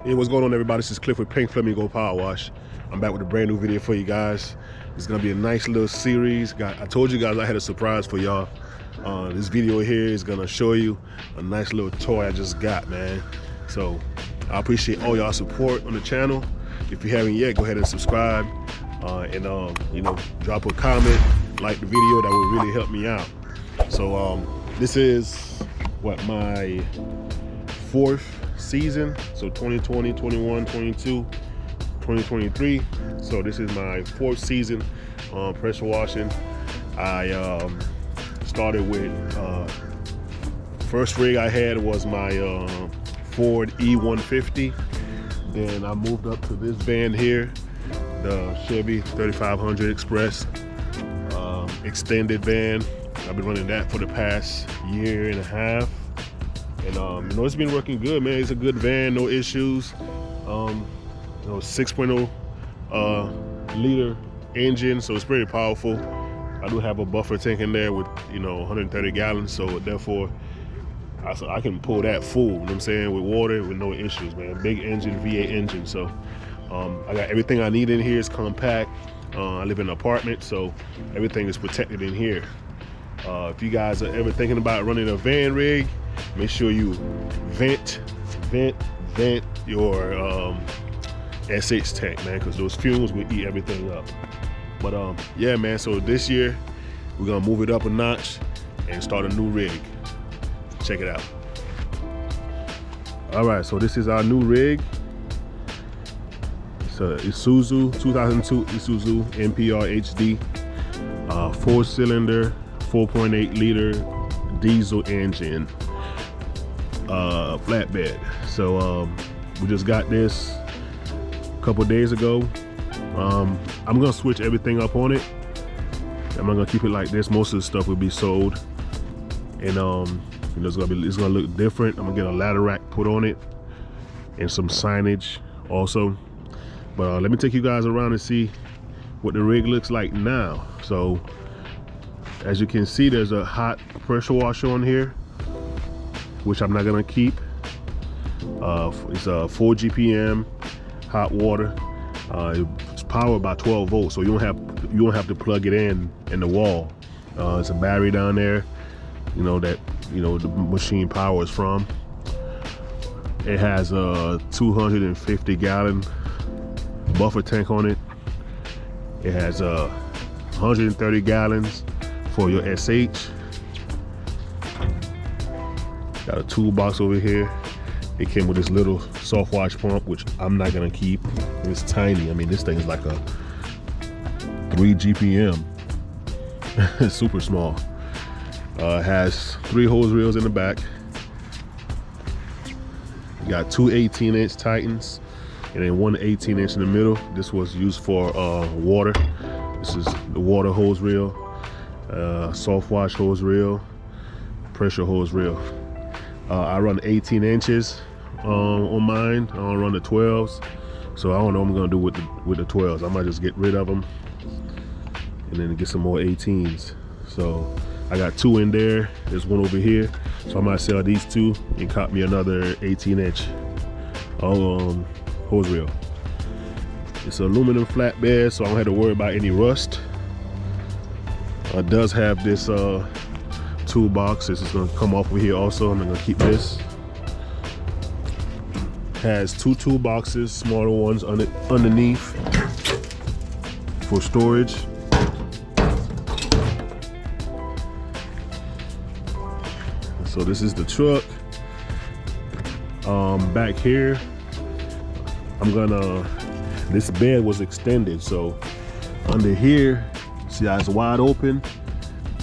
Hey, what's going on, everybody? This is Cliff with Pink Flamingo Power Wash. I'm back with a brand new video for you guys. It's gonna be a nice little series. I told you guys I had a surprise for y'all. This video here is gonna show you a nice little toy I just got, man. So I appreciate all y'all support on the channel. If you haven't yet, go ahead and subscribe and you know, drop a comment, like the video. That would really help me out. So this is what, my 4th season, so 2020, 21, 22, 2023. So this is my 4th season pressure washing. I started with first rig I had was my Ford E150. Then I moved up to this van here, the Chevy 3500 Express extended van. I've been running that for the past year and a half. And you know, it's been working good, man. It's a good van, no issues. You know, 6.0 liter engine, so it's pretty powerful. I do have a buffer tank in there with, you know, 130 gallons, so therefore I can pull that full, you know what I'm saying, with water with no issues, man. Big engine, V8 engine. So I got everything I need in here. It's compact. I live in an apartment, so everything is protected in here. If you guys are ever thinking about running a van rig, make sure you vent your SH tank, man, because those fumes will eat everything up. But yeah, man, so this year we're gonna move it up a notch and start a new rig. Check it out. All right, so this is our new rig. It's a Isuzu 2002 Isuzu NPR HD 4-cylinder 4.8 liter diesel engine flatbed. So we just got this a couple days ago. I'm gonna switch everything up on it. I'm not gonna keep it like this. Most of the stuff will be sold, and you know, it's gonna look different. I'm gonna get a ladder rack put on it and some signage also. But let me take you guys around and see what the rig looks like now. So as you can see, there's a hot pressure washer on here, which I'm not gonna keep. It's a 4 GPM hot water. It's powered by 12 volts, so you don't have to plug it in the wall. It's a battery down there, you know, that the machine power is from. It has a 250 gallon buffer tank on it. It has 130 gallons for your SH. Got a toolbox over here. It came with this little soft wash pump, which I'm not gonna keep. It's tiny. I mean, this thing is like a 3 GPM. It's super small. It has 3 hose reels in the back. You got 2 18-inch Titans and then 1 18-inch in the middle. This was used for water. This is the water hose reel, soft wash hose reel, pressure hose reel. I run 18 inches on mine. I don't run the 12s, so I don't know what I'm gonna do with the 12s. I might just get rid of them and then get some more 18s. So I got 2 in there. There's 1 over here, so I might sell these 2 and cop me another 18-inch hose reel. It's an aluminum flatbed, so I don't have to worry about any rust. It does have this toolbox. This is going to come off of here also. I'm going to keep this. Has 2 toolboxes, smaller ones underneath for storage. So this is the truck. Back here, this bed was extended, so under here, see how it's wide open?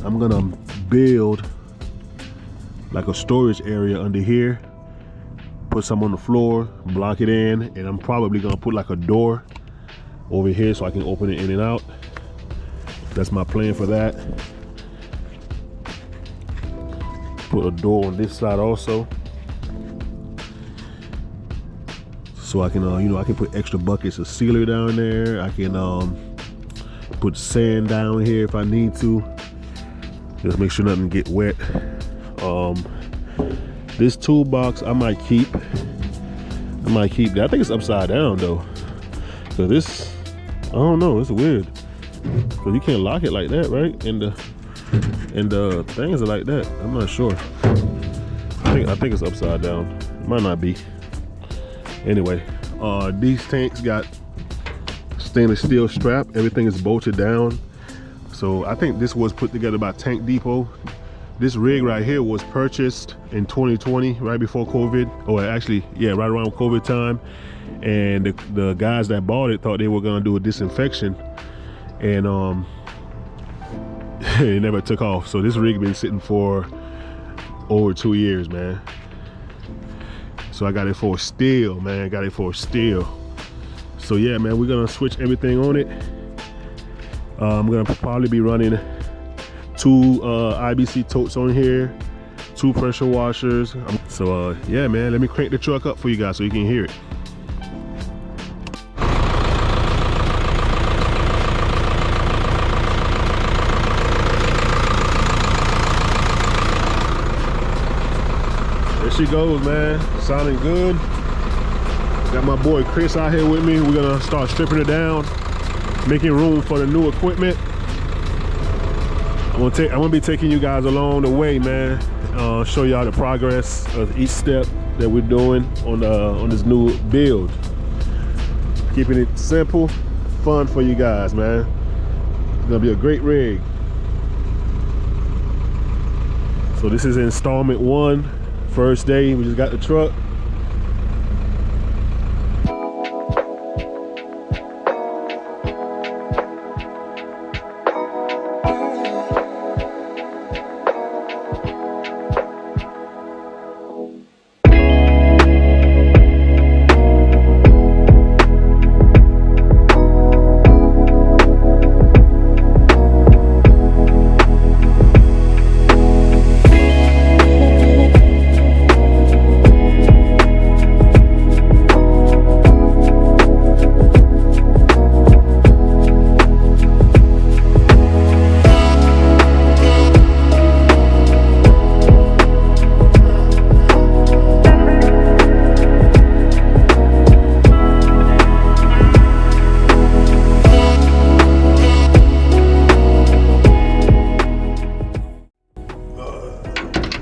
I'm gonna build like a storage area under here, put some on the floor, block it in, and I'm probably gonna put like a door over here so I can open it in and out. That's my plan for that. Put a door on this side also, so I can I can put extra buckets of sealer down there. I can put sand down here if I need to. Just make sure nothing get wet. This toolbox I might keep. I'm might keep that. I think it's upside down though. So this, I don't know, it's weird. Cause you can't lock it like that, right? And the things are like that. I'm not sure. I think it's upside down. It might not be. Anyway, these tanks got stainless steel strap. Everything is bolted down. So I think this was put together by Tank Depot. This rig right here was purchased in 2020, right before COVID, or actually, yeah, right around COVID time. And the guys that bought it thought they were gonna do a disinfection, and it never took off. So this rig been sitting for over 2 years, man. So I got it for a steal, man. Got it for a steal. So yeah, man, we're gonna switch everything on it. I'm gonna probably be running 2 IBC totes on here, 2 pressure washers. So yeah, man, let me crank the truck up for you guys so you can hear it. There she goes, man. Sounding good. Got my boy Chris out here with me. We're gonna start stripping it down, making room for the new equipment. I'm gonna be taking you guys along the way, man. Show y'all the progress of each step that we're doing on this new build. Keeping it simple, fun for you guys, man. It's gonna be a great rig. So this is installment 1, first day. We just got the truck.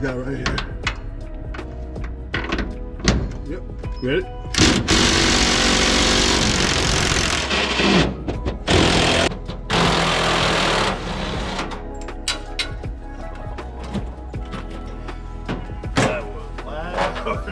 Guy right here. Yep. Ready? That was loud.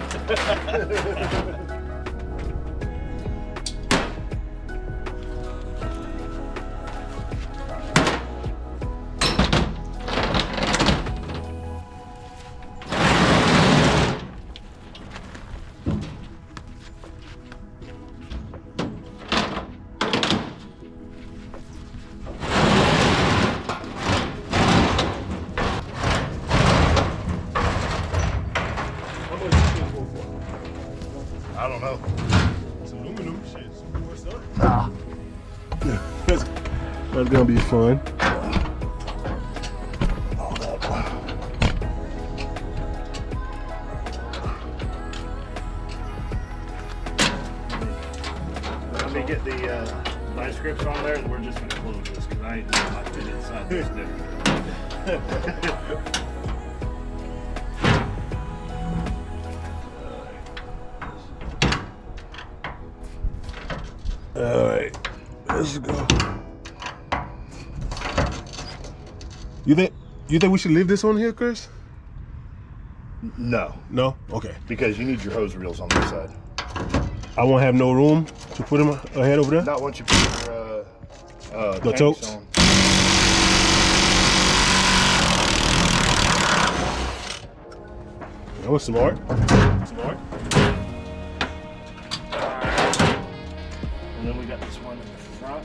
I don't know. It's aluminum shit. Some more stuff. Nah. That's gonna be fun. Hold up. Let me get the vice grips on there, and we're just gonna close this because I ain't gonna fit inside this thing. All right, let's go. You think we should leave this on here, Chris? No, No? Okay. because you need your hose reels on this side. I won't have no room to put them ahead over there? Not once you put your The tanks totes? on. That was smart. Smart. And then we got this one in the front.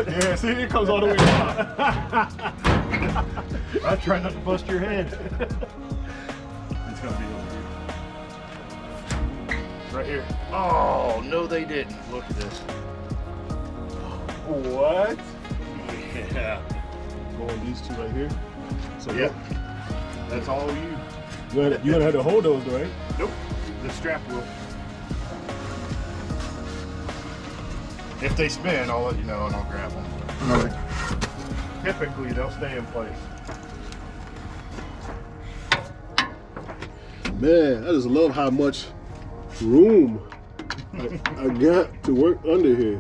Yeah, see, it comes all the way down. I'm trying not to bust your head. It's gonna be over here. right here. Oh, no they didn't. Look at this. What? Yeah. Go on these two right here. So Yep. That's all you. You're gonna have to hold those, though, right? Nope. The strap will. If they spin, I'll let you know and I'll grab them. Okay. Typically, they'll stay in place. Man, I just love how much room I got to work under here.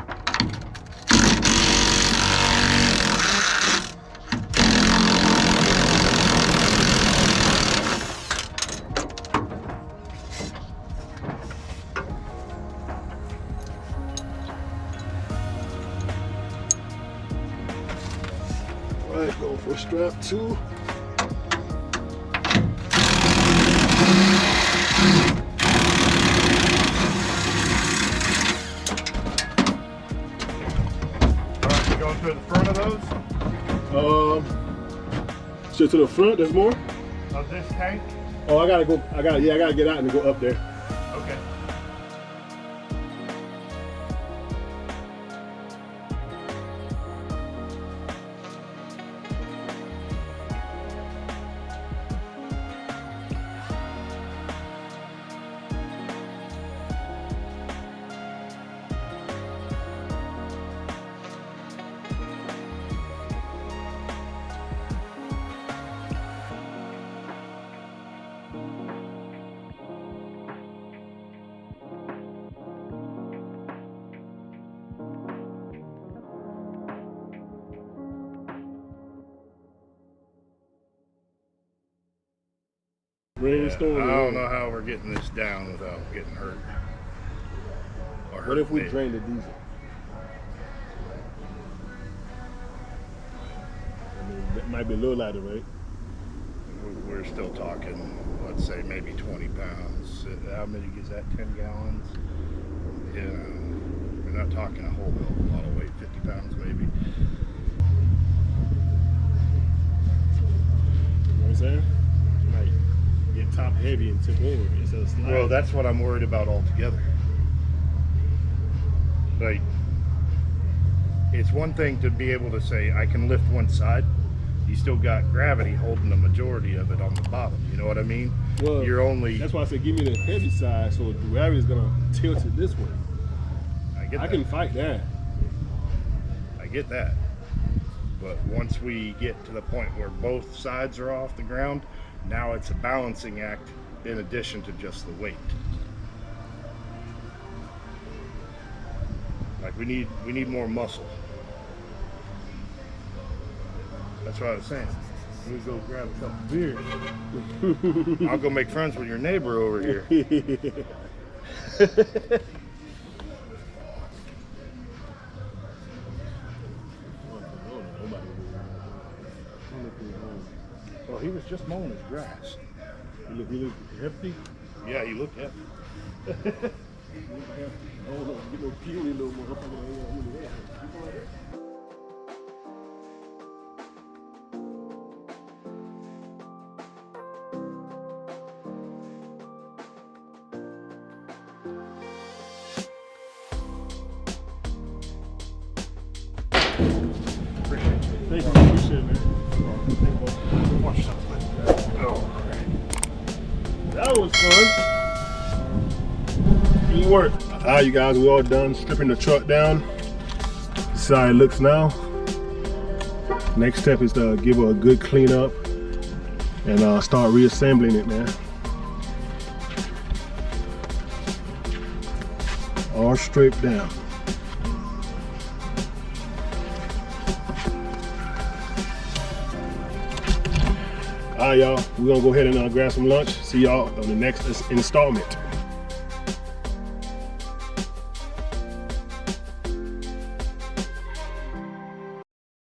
All right, go for strap 2. Going to the front of those? So to the front, there's more? Of this tank? Oh, I gotta get out and go up there. Okay. Brainstorm. I don't know how we're getting this down without getting hurt. Or What if we hurt me. drain the diesel? I mean, that might be a little lighter, right? We're still talking, let's say maybe 20 pounds. How many is that? 10 gallons? Yeah, we're not talking a whole hell of a lot of weight. 50 pounds maybe. You know what I'm saying? Might get top heavy and tip over instead of slide. Well, that's what I'm worried about altogether. Like, it's one thing to be able to say I can lift one side. You still got gravity holding the majority of it on the bottom. You know what I mean? Well, you're only. That's why I said give me the heavy side, so the gravity is gonna tilt it this way. I can fight that. I get that. But once we get to the point where both sides are off the ground, now it's a balancing act in addition to just the weight. Like we need more muscle. That's what I was saying. We go grab a couple beers. I'll go make friends with your neighbor over here. Well, he was just mowing his grass. You look hefty. Yeah, he looked hefty. Hold on, get no peely little motherfucker. Thank you, appreciate it, man. Watch something. Oh, That was fun. Good work. Alright, you guys, we're all done stripping the truck down. This is how it looks now. Next step is to give her a good clean up and start reassembling it, man. All stripped down. Alright, y'all, we're gonna go ahead and grab some lunch. See y'all on the next installment.